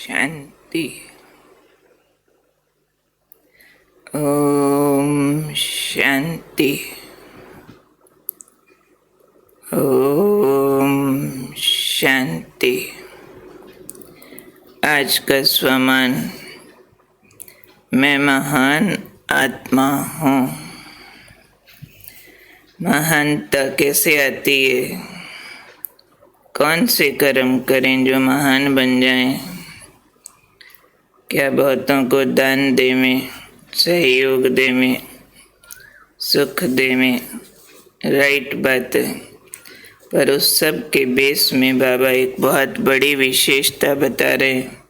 शांति। ओम शांति। ओम शांति। आज का स्वमान, मैं महान आत्मा हूँ। महानता कैसे आती है? कौन से कर्म करें जो महान बन जाएं? क्या बहुतों को दान दे में, सहयोग दे में, सुख दे में, राइट बात है। पर उस सब के बेस में बाबा एक बहुत बड़ी विशेषता बता रहे हैं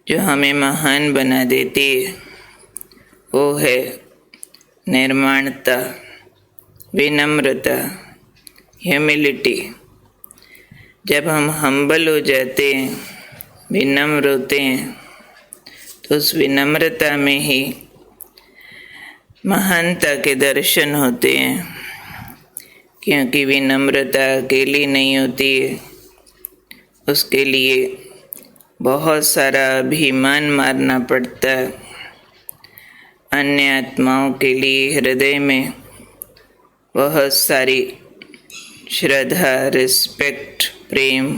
जो हमें महान बना देती है। वो है निर्माणता, विनम्रता, ह्यूमिलिटी। जब हम हम्बल हो जाते हैं, विनम्र होते हैं, तो उस विनम्रता में ही महानता के दर्शन होते हैं। क्योंकि विनम्रता अकेली नहीं होती है, उसके लिए बहुत सारा अभिमान मारना पड़ता है। अन्य आत्माओं के लिए हृदय में बहुत सारी श्रद्धा, रिस्पेक्ट, प्रेम,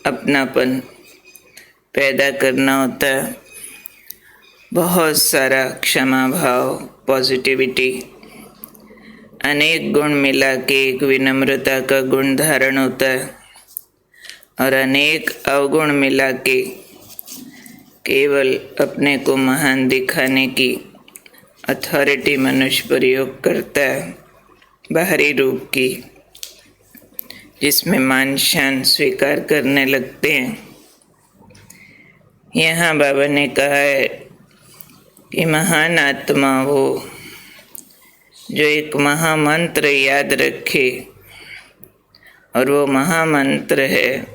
अपनापन पैदा करना होता है। बहुत सारा क्षमा भाव, पॉजिटिविटी, अनेक गुण मिला के एक विनम्रता का गुण धारण होता है। और अनेक अवगुण मिला के केवल अपने को महान दिखाने की अथॉरिटी मनुष्य प्रयोग करता है, बाहरी रूप की, जिसमें मान शान स्वीकार करने लगते हैं। यहाँ बाबा ने कहा है कि महान आत्मा वो जो एक महामंत्र याद रखे, और वो महामंत्र है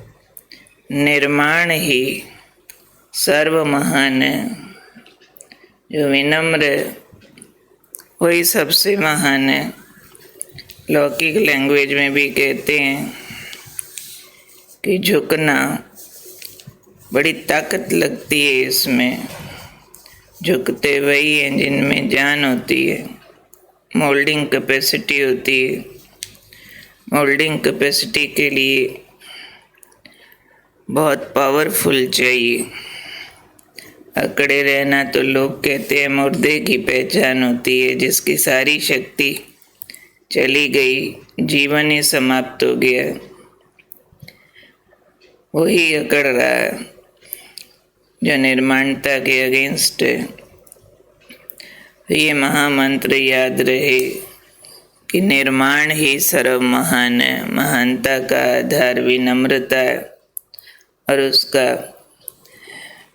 निर्माण ही सर्व महान है। जो विनम्र है वही सबसे महान है। लौकिक लैंग्वेज में भी कहते हैं कि झुकना बड़ी ताकत लगती है इसमें। झुकते वही हैं जिनमें जान होती है, मोल्डिंग कैपेसिटी होती है। मोल्डिंग कैपेसिटी के लिए बहुत पावरफुल चाहिए। अकड़े रहना तो लोग कहते हैं मुर्दे की पहचान होती है, जिसकी सारी शक्ति चली गई, जीवन ही समाप्त हो गया, वही अकड़ रहा है जो निर्माणता के अगेंस्ट है। ये महामंत्र याद रहे कि निर्माण ही सर्व महान है। महानता का आधार विनम्रता है, और उसका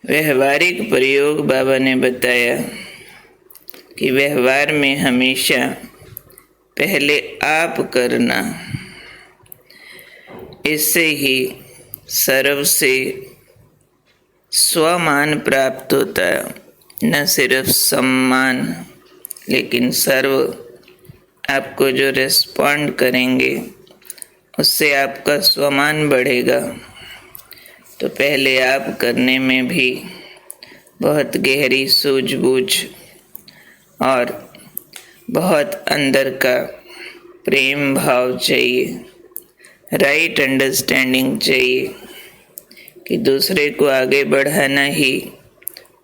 व्यवहारिक प्रयोग बाबा ने बताया कि व्यवहार में हमेशा पहले आप करना, इससे ही सर्व से स्वमान प्राप्त होता है। न सिर्फ सम्मान, लेकिन सर्व आपको जो रिस्पॉन्ड करेंगे उससे आपका स्वमान बढ़ेगा। तो पहले आप करने में भी बहुत गहरी सूझबूझ और बहुत अंदर का प्रेम भाव चाहिए, राइट अंडरस्टैंडिंग चाहिए कि दूसरे को आगे बढ़ाना ही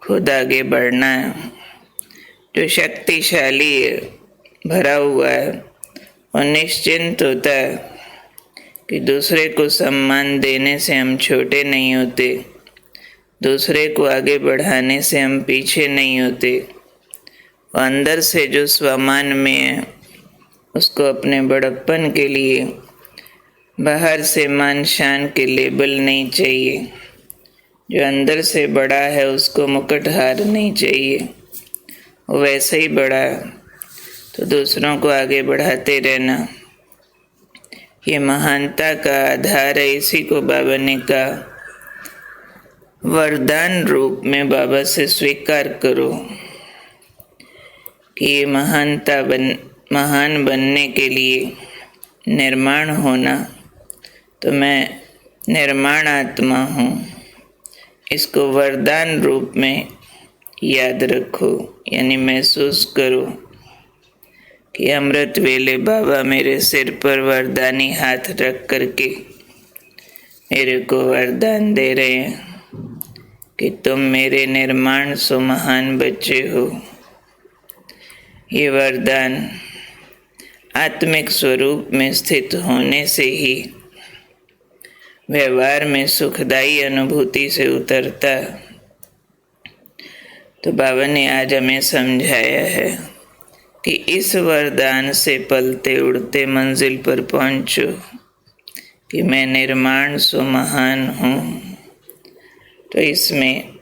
खुद आगे बढ़ना है। जो शक्तिशाली है, भरा हुआ है, और निश्चिंत होता है कि दूसरे को सम्मान देने से हम छोटे नहीं होते, दूसरे को आगे बढ़ाने से हम पीछे नहीं होते। अंदर से जो स्वमान में है उसको अपने बड़प्पन के लिए बाहर से मान शान के लेबल नहीं चाहिए। जो अंदर से बड़ा है उसको मुकुटहार नहीं चाहिए, वो वैसे ही बड़ा है। तो दूसरों को आगे बढ़ाते रहना, ये महानता का आधार है। इसी को बाबा ने कहा वरदान रूप में बाबा से स्वीकार करो कि ये महान बनने के लिए निर्माण होना। तो मैं निर्माण आत्मा हूँ, इसको वरदान रूप में याद रखो, यानी महसूस करो कि अमृत वेले बाबा मेरे सिर पर वरदानी हाथ रख करके मेरे को वरदान दे रहे हैं कि तुम मेरे निर्माण सो महान बच्चे हो। ये वरदान आत्मिक स्वरूप में स्थित होने से ही व्यवहार में सुखदायी अनुभूति से उतरता। तो बाबा ने आज हमें समझाया है कि इस वरदान से पलते उड़ते मंजिल पर पहुंचो कि मैं निर्माण सो महान हूँ। तो इसमें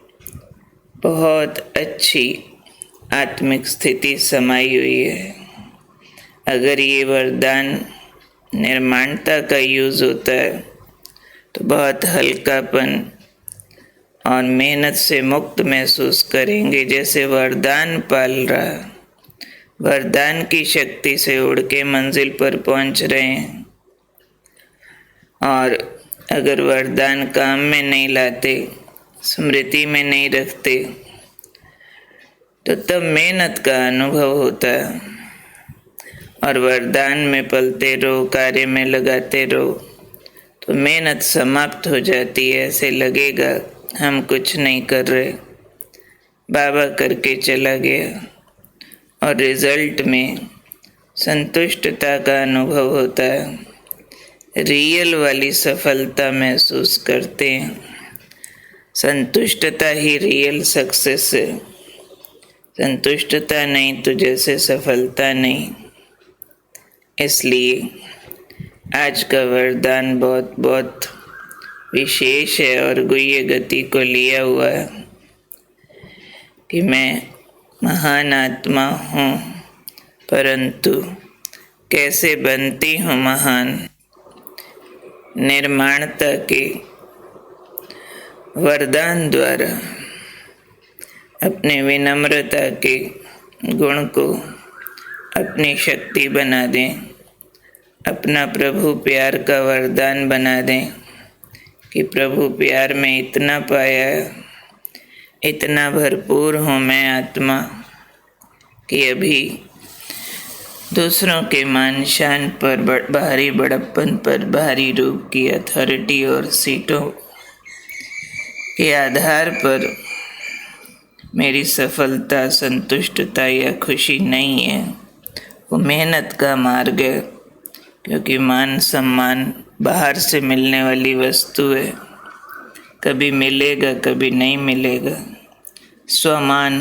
बहुत अच्छी आत्मिक स्थिति समाई हुई है। अगर ये वरदान निर्माणता का यूज़ होता है तो बहुत हल्कापन और मेहनत से मुक्त महसूस करेंगे, जैसे वरदान पाल रहा, वरदान की शक्ति से उड़ के मंजिल पर पहुंच रहे हैं। और अगर वरदान काम में नहीं लाते, स्मृति में नहीं रखते, तो तब मेहनत का अनुभव होता है। और वरदान में पलते रहो, कार्य में लगाते रहो, तो मेहनत समाप्त हो जाती है। ऐसे लगेगा हम कुछ नहीं कर रहे, बाबा करके चला गया। और रिजल्ट में संतुष्टता का अनुभव होता है, रियल वाली सफलता महसूस करते हैं। संतुष्टता ही रियल सक्सेस है। संतुष्टता नहीं तो जैसे सफलता नहीं। इसलिए आज का वरदान बहुत बहुत विशेष है और गुह्य गति को लिया हुआ है कि मैं महान आत्मा हूँ, परंतु कैसे बनती हूँ महान। निर्माणता के वरदान द्वारा अपने विनम्रता के गुण को अपनी शक्ति बना दें, अपना प्रभु प्यार का वरदान बना दें कि प्रभु प्यार में इतना पाया, इतना भरपूर हूँ मैं आत्मा कि अभी दूसरों के मान शान पर, बाहरी बड़प्पन पर, बाहरी रूप की अथॉरिटी और सीटों के आधार पर मेरी सफलता, संतुष्टता या खुशी नहीं है। वो मेहनत का मार्ग है, क्योंकि मान सम्मान बाहर से मिलने वाली वस्तु है, कभी मिलेगा कभी नहीं मिलेगा। स्वमान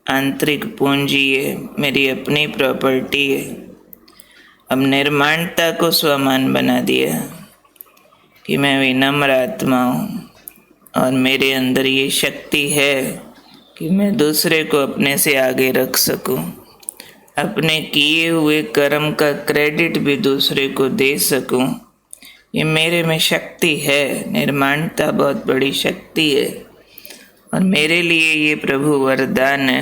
आंतरिक पूंजी है, मेरी अपनी प्रॉपर्टी है। अब निर्माणता को स्वमान बना दिया कि मैं विनम्र आत्मा हूँ और मेरे अंदर ये शक्ति है कि मैं दूसरे को अपने से आगे रख सकूं, अपने किए हुए कर्म का क्रेडिट भी दूसरे को दे सकूं। ये मेरे में शक्ति है। निर्माणता बहुत बड़ी शक्ति है और मेरे लिए ये प्रभु वरदान है।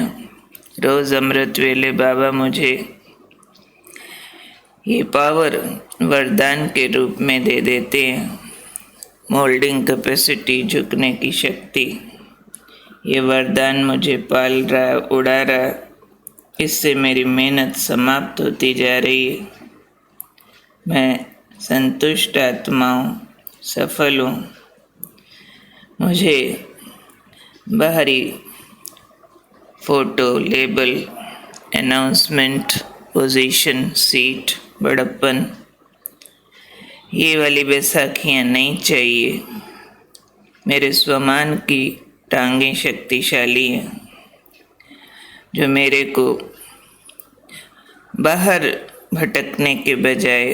रोज अमृत वेले बाबा मुझे ये पावर वरदान के रूप में दे देते हैं। मोल्डिंग कैपेसिटी, झुकने की शक्ति, ये वरदान मुझे पाल रहा, उड़ा रहा। इससे मेरी मेहनत समाप्त होती जा रही है। मैं संतुष्ट आत्मा हूँ, सफल हूँ। मुझे बाहरी photo, label, announcement, position, seat, बड़प्पन, ये वाली बैसाखियाँ नहीं चाहिए। मेरे स्वमान की टांगें शक्तिशाली हैं, जो मेरे को बाहर भटकने के बजाय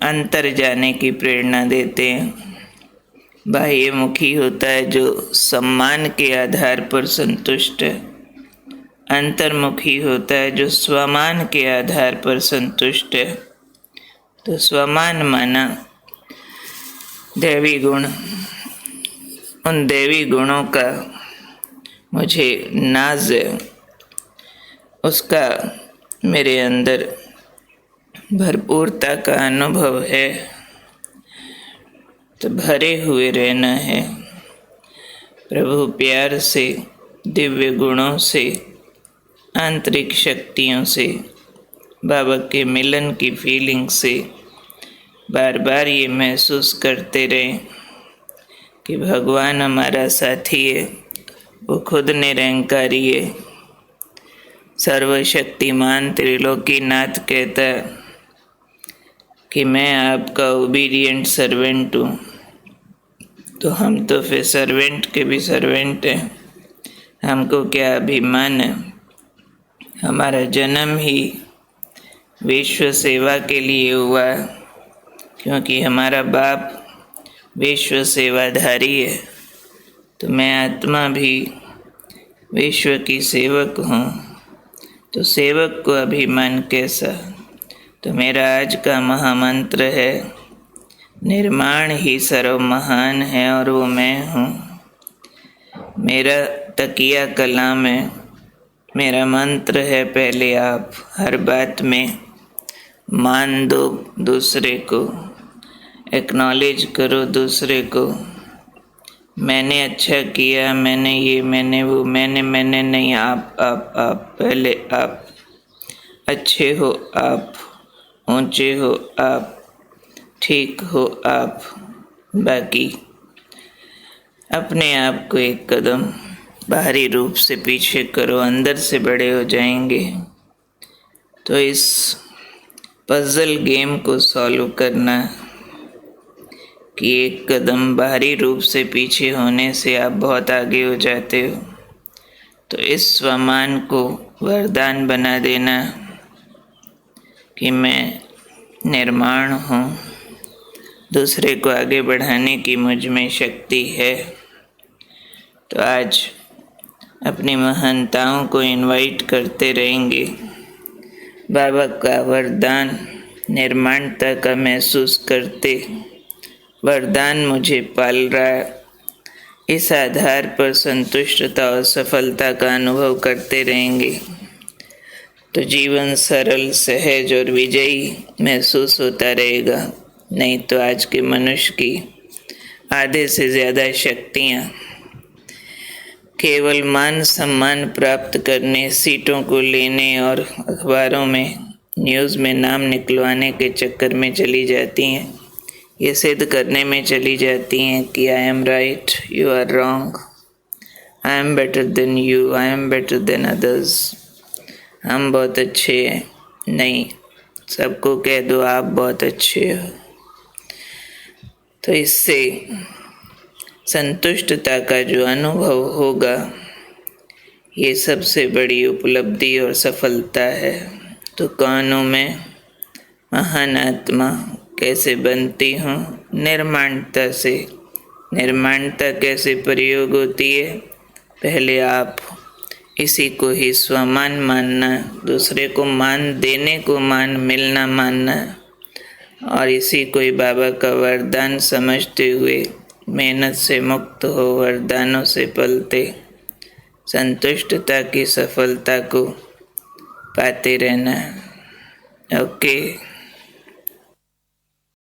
अंतर जाने की प्रेरणा देते हैं। बाह्यमुखी होता है जो सम्मान के आधार पर संतुष्ट है, अंतर्मुखी होता है जो स्वमान के आधार पर संतुष्ट है। तो स्वमान माना दैवी गुण, उन दैवी गुणों का मुझे नाज है, उसका मेरे अंदर भरपूरता का अनुभव है। तो भरे हुए रहना है, प्रभु प्यार से, दिव्य गुणों से, आंतरिक शक्तियों से, बाबा के मिलन की फीलिंग से बार बार ये महसूस करते रहें कि भगवान हमारा साथी है, वो खुद निरंकारी है। सर्वशक्तिमान त्रिलोकीनाथ कहता है कि मैं आपका ओबीडिएंट सर्वेंट हूँ। तो हम तो फिर सर्वेंट के भी सर्वेंट हैं, हमको क्या अभिमान है। हमारा जन्म ही विश्व सेवा के लिए हुआ, क्योंकि हमारा बाप विश्व सेवाधारी है। तो मैं आत्मा भी विश्व की सेवक हूँ, तो सेवक को अभिमान कैसा। तो मेरा आज का महामंत्र है, निर्माण ही सर्व महान है और वो मैं हूँ। मेरा तकिया कलाम है, मेरा मंत्र है पहले आप। हर बात में मान दो दूसरे को, एक्नॉलेज करो दूसरे को। मैंने अच्छा किया, मैंने ये, मैंने वो, मैंने नहीं, आप पहले आप। अच्छे हो आप, ऊंचे हो आप, ठीक हो आप, बाकी अपने आप को एक कदम बाहरी रूप से पीछे करो, अंदर से बड़े हो जाएंगे। तो इस पजल गेम को सॉल्व करना कि एक कदम बाहरी रूप से पीछे होने से आप बहुत आगे हो जाते हो। तो इस स्वमान को वरदान बना देना कि मैं निर्माण हूँ, दूसरे को आगे बढ़ाने की मुझ में शक्ति है। तो आज अपनी महानताओं को इनवाइट करते रहेंगे। बाबा का वरदान निर्माणता का महसूस करते, वरदान मुझे पाल रहा है, इस आधार पर संतुष्टता और सफलता का अनुभव करते रहेंगे। तो जीवन सरल, सहज और विजयी महसूस होता रहेगा। नहीं तो आज के मनुष्य की आधे से ज़्यादा शक्तियाँ केवल मान सम्मान प्राप्त करने, सीटों को लेने और अखबारों में, न्यूज़ में नाम निकलवाने के चक्कर में चली जाती हैं। ये सिद्ध करने में चली जाती हैं कि I am right, you are wrong, I am better than you, I am better than others. हम बहुत अच्छे हैं, नहीं, सबको कह दो आप बहुत अच्छे हो। तो इससे संतुष्टता का जो अनुभव होगा, ये सबसे बड़ी उपलब्धि और सफलता है। तो कौन हूँ मैं? महान आत्मा कैसे बनती हूँ? निर्माणता से। निर्माणता कैसे प्रयोग होती है? पहले आप इसी को ही स्वमान मानना, दूसरे को मान देने को मान, मिलना मानना, और इसी को ही बाबा का वरदान समझते हुए मेहनत से मुक्त हो, वरदानों से पलते, संतुष्टता की सफलता को पाते रहना। ओके।